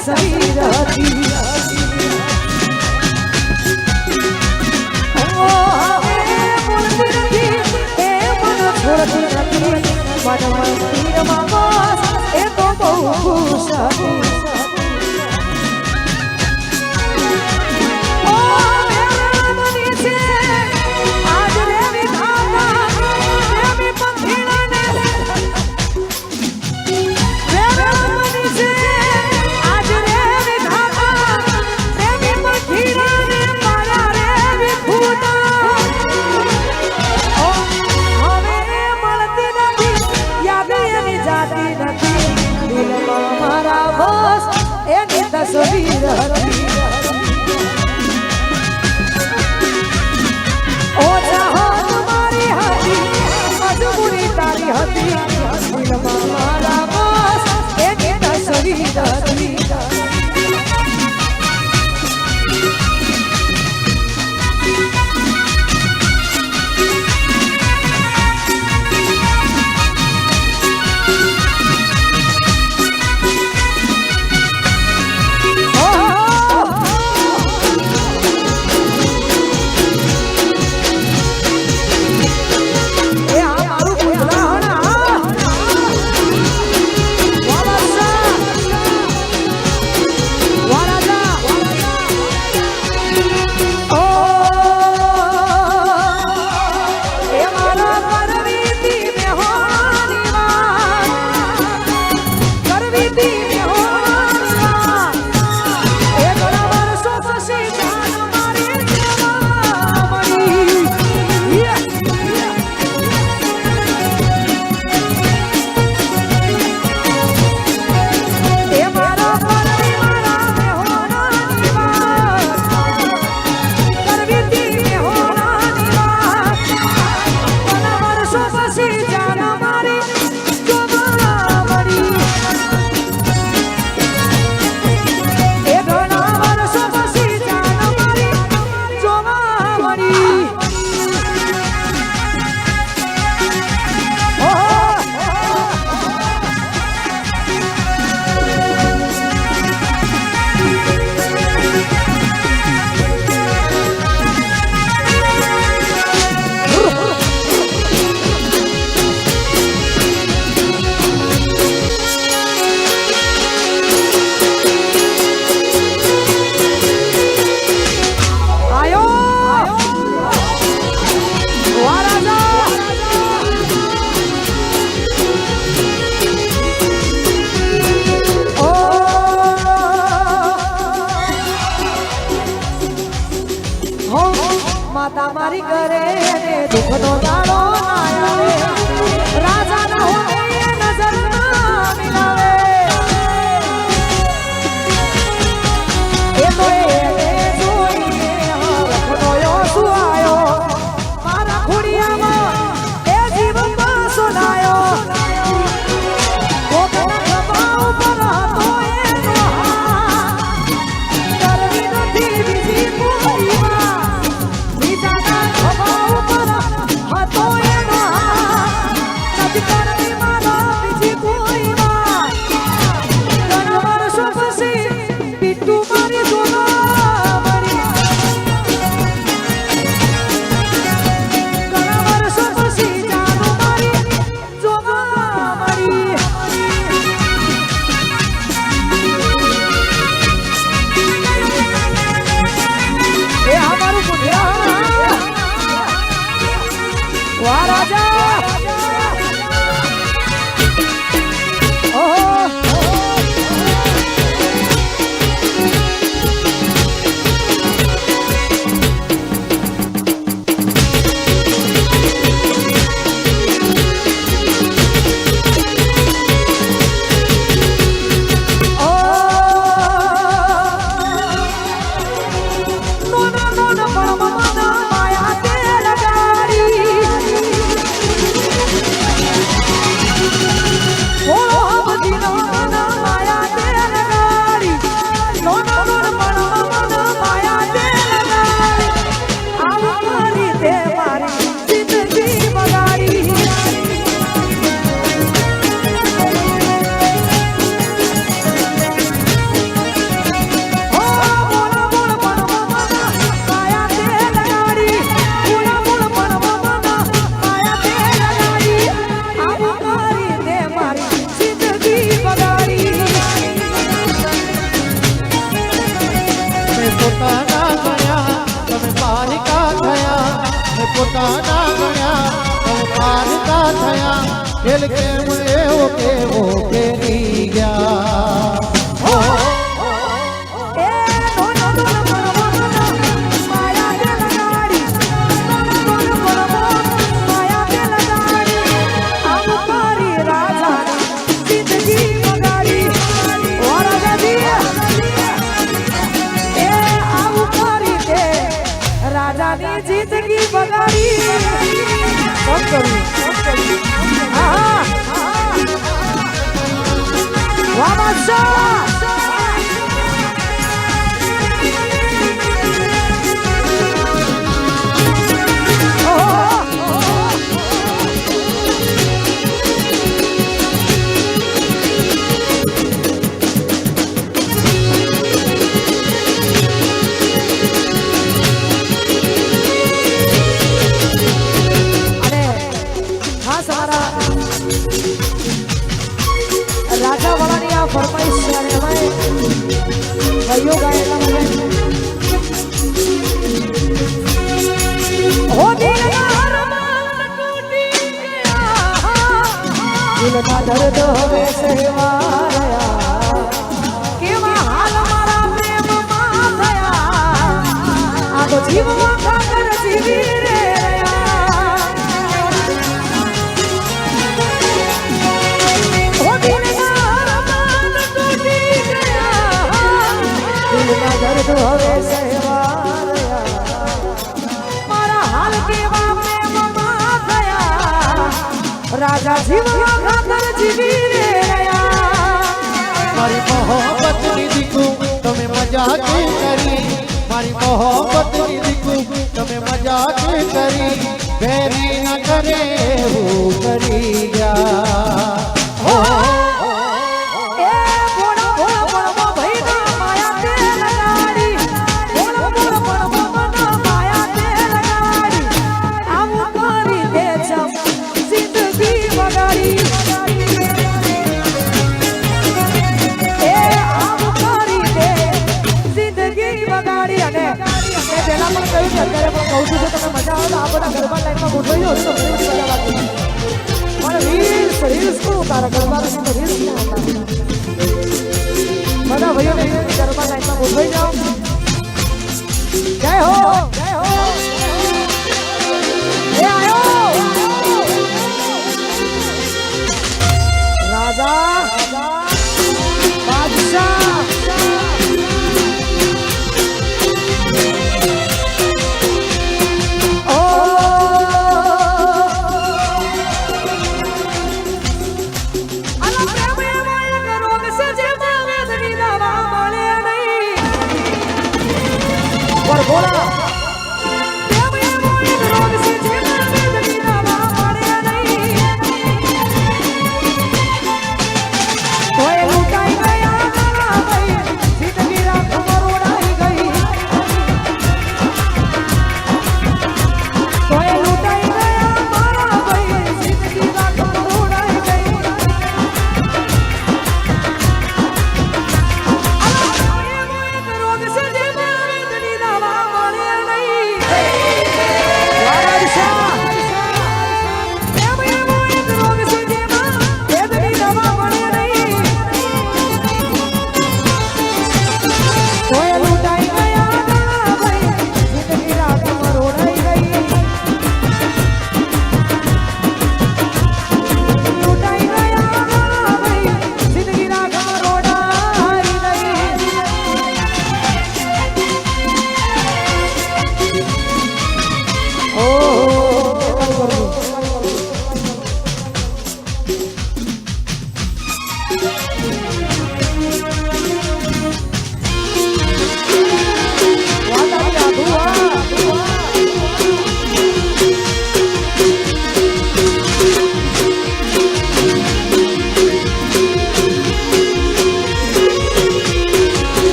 તસવીર હતી છોડતી નથી મન મંદિરમાં બસ એ તો બહુ ખુશ હતી તસવીર હતી ઓછા હોત મારી હતી મજબૂરી તારી હતી દિલમાં મારા બસ એની તસવીર હતી માતા મારી કરે દુઃખ નો દાડો આવે રાજા ના હોય નજર ના મિલાવે એ તો એને જોઈએ હરખનો યો આયો મારા ખોડિયામાં એ જીવ પાસો લાયો કોકના ખભા ઉપર હતો એનો કરવી નથી બીજી કોઈ પોતાના ગણ્યા પારકા થયા ખેલ કેમ એવો કેવો ફેરી ગયા જિંદગી બગાડી રાજા વાળાની આ ફરમાઈશ છે અને એમાં ભાઈઓ ગાયેલા મને હો દિલના અરમાન તૂટી ગયા દિલના દર્દ હવે સહેવાયા કેવા હાલ મારા પ્રેમમાં થયા આ તો જીવવા ખાતર જીવી રે હવે સહેવાયા મારા હાલ કેવા પ્રેમમાં થયા રાજા જીવવા ખાતર જીવી રે મારી મોહબ્બતની દીકુ તમે મજાક કરી મારી મોહબ્બતની દીકુ તમે મજાક કરી વેરી ન કરે એવું કરી ગયા અત્યારે પણ કહું છું તમે મજા આવે તો આ બધા ગરબા લાઈનમાં ગોઠવાઈ જાઓ તો ઘણી બધી મજા લાગે પણ રીલ્સ શું તારા ગરબા રીલ્સ બધા ભાઈઓ ગરબા લાઈનમાં ગોઠવાઈ જાઓ જય હો